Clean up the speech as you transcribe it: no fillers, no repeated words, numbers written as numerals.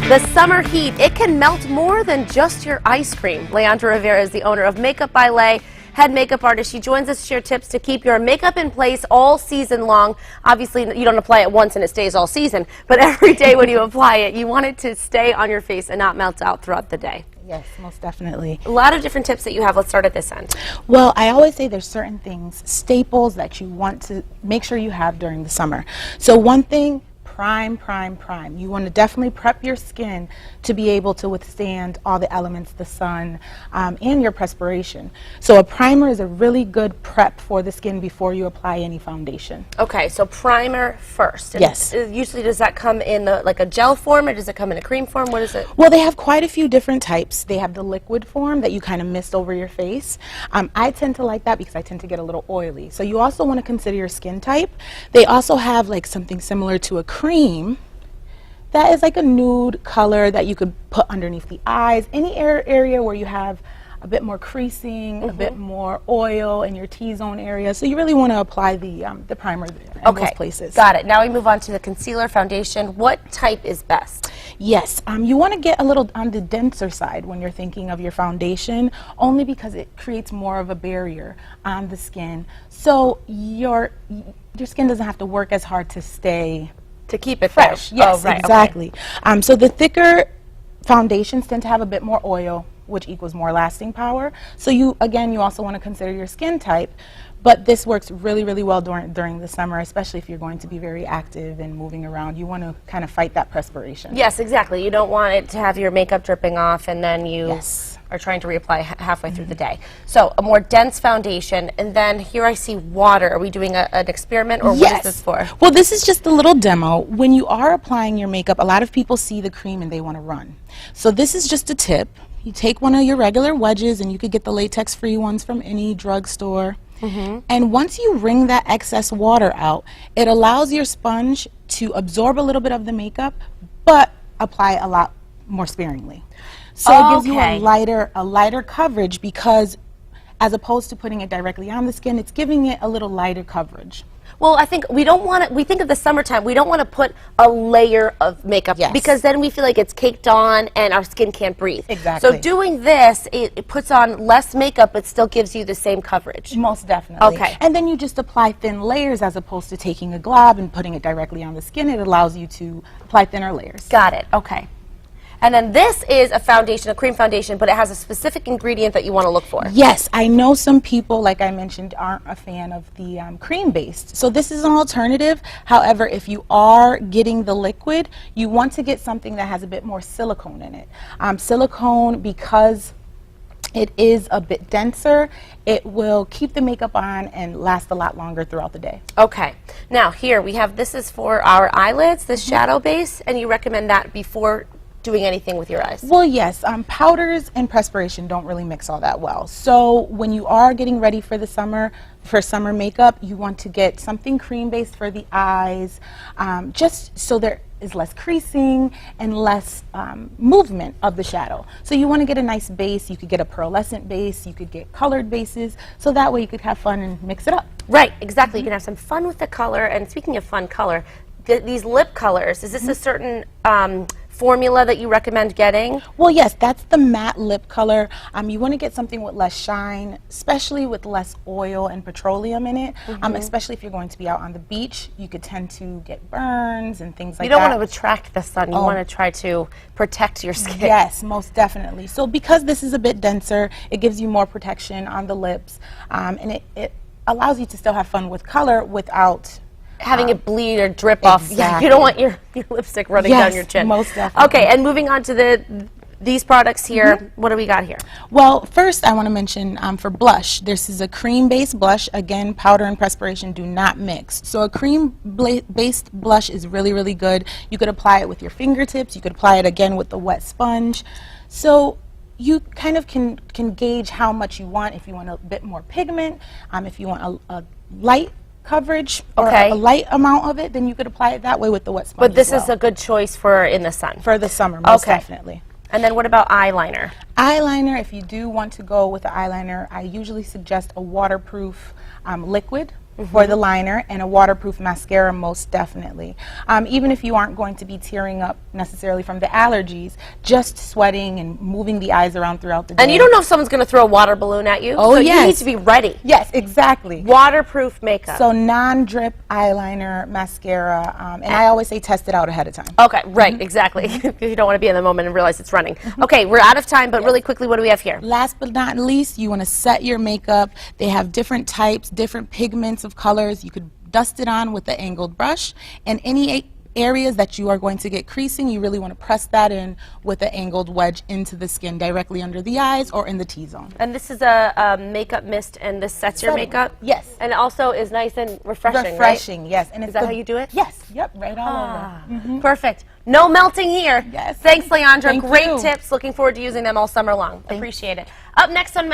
The summer heat, it can melt more than just your ice cream. Leandra Rivera is the owner of Makeup by Lay, head makeup artist. She joins us to share tips to keep your makeup in place all season long. Obviously, you don't apply it once and it stays all season, but every day when you apply it, you want it to stay on your face and not melt out throughout the day. Yes, most definitely. A lot of different tips that you have. Let's start at this end. Well, I always say there's certain things, staples that you want to make sure you have during the summer. So one thing, prime. You want to definitely prep your skin to be able to withstand all the elements, the sun, and your perspiration. So a primer is a really good prep for the skin before you apply any foundation. Okay, so primer first. And yes. Usually does that come in like a gel form or does it come in a cream form? What is it? Well, they have quite a few different types. They have the liquid form that you kind of mist over your face. I tend to like that because I tend to get a little oily. So you also want to consider your skin type. They also have like something similar to a cream that is like a nude color that you could put underneath the eyes, any area where you have a bit more creasing, a bit more oil in your T-zone area. So you really want to apply the primer in those places. Got it. Now we move on to the concealer foundation. What type is best? Yes, you want to get a little on the denser side when you're thinking of your foundation, only because it creates more of a barrier on the skin. So your skin doesn't have to work as hard to stay keep it fresh. There. Yes, oh, right, exactly. Okay. So the thicker foundations tend to have a bit more oil, which equals more lasting power. So you also want to consider your skin type, but this works really well during the summer, especially if you're going to be very active and moving around. You want to kind of fight that perspiration. Yes, exactly. You don't want it to have your makeup dripping off and then you are trying to reapply halfway through the day. So a more dense foundation, and then here I see water. Are we doing an experiment, or what is this for? Well, this is just a little demo. When you are applying your makeup, a lot of people see the cream and they want to run. So this is just a tip. You take one of your regular wedges, and you could get the latex-free ones from any drugstore. And once you wring that excess water out, it allows your sponge to absorb a little bit of the makeup, but apply a lot more sparingly. So it gives you a lighter coverage, because as opposed to putting it directly on the skin, it's giving it a little lighter coverage. Well, I think we don't want to, we think of the summertime, we don't want to put a layer of makeup because then we feel like it's caked on and our skin can't breathe. Exactly. So doing this, it puts on less makeup but still gives you the same coverage. Most definitely. Okay. And then you just apply thin layers as opposed to taking a glob and putting it directly on the skin. It allows you to apply thinner layers. Got it. Okay. And then this is a foundation, a cream foundation, but it has a specific ingredient that you want to look for. Yes, I know some people, like I mentioned, aren't a fan of the cream-based. So this is an alternative. However, if you are getting the liquid, you want to get something that has a bit more silicone in it. Silicone, because it is a bit denser, it will keep the makeup on and last a lot longer throughout the day. Okay. Now here we have, this is for our eyelids, the shadow base, and you recommend that before doing anything with your eyes? Well, yes. Powders and perspiration don't really mix all that well. So when you are getting ready for the summer, for summer makeup, you want to get something cream-based for the eyes, just so there is less creasing and less movement of the shadow. So you want to get a nice base. You could get a pearlescent base. You could get colored bases. So that way you could have fun and mix it up. Right, exactly. You can have some fun with the color. And speaking of fun color, these lip colors, is this a certain formula that you recommend getting? Well, yes, that's the matte lip color. You want to get something with less shine, especially with less oil and petroleum in it. Especially if you're going to be out on the beach, you could tend to get burns and things like that. You don't want to attract the sun. You want to try to protect your skin. Yes, most definitely. So because this is a bit denser, it gives you more protection on the lips, and it allows you to still have fun with color without having it bleed or drip off. Yeah, you don't want your lipstick running down your chin. Most definitely. Okay, and moving on to these products here, what do we got here? Well, first I want to mention for blush, this is a cream-based blush. Again, powder and perspiration do not mix. So a cream-based blush is really good. You could apply it with your fingertips. You could apply it again with the wet sponge. So you kind of can gauge how much you want. If you want a bit more pigment, if you want a light coverage or a light amount of it, then you could apply it that way with the wet sponge. But this is a good choice for in the sun. For the summer, most definitely. And then what about eyeliner? Eyeliner, if you do want to go with the eyeliner, I usually suggest a waterproof liquid. for the liner, and a waterproof mascara most definitely. Even if you aren't going to be tearing up necessarily from the allergies, just sweating and moving the eyes around throughout the day. And you don't know if someone's going to throw a water balloon at you. Oh, so yes. you need to be ready. Yes, exactly. Waterproof makeup. So non-drip eyeliner, mascara, and I always say test it out ahead of time. Okay, right, exactly. You don't want to be in the moment and realize it's running. Okay, we're out of time, but really quickly, what do we have here? Last but not least, you want to set your makeup. They have different types, different pigments of colors. You could dust it on with the angled brush, and any areas that you are going to get creasing, you really want to press that in with the angled wedge into the skin, directly under the eyes or in the T-zone. And this is a makeup mist, and this sets your Setting. makeup? Yes. And it also is nice and refreshing, Refreshing, right? yes. And Is that how you do it? Yes. Yep, right all over. Perfect. No melting here. Yes. Thanks, Leandra. Thank Great you. tips. Looking forward to using them all summer long. Appreciate it. Up next on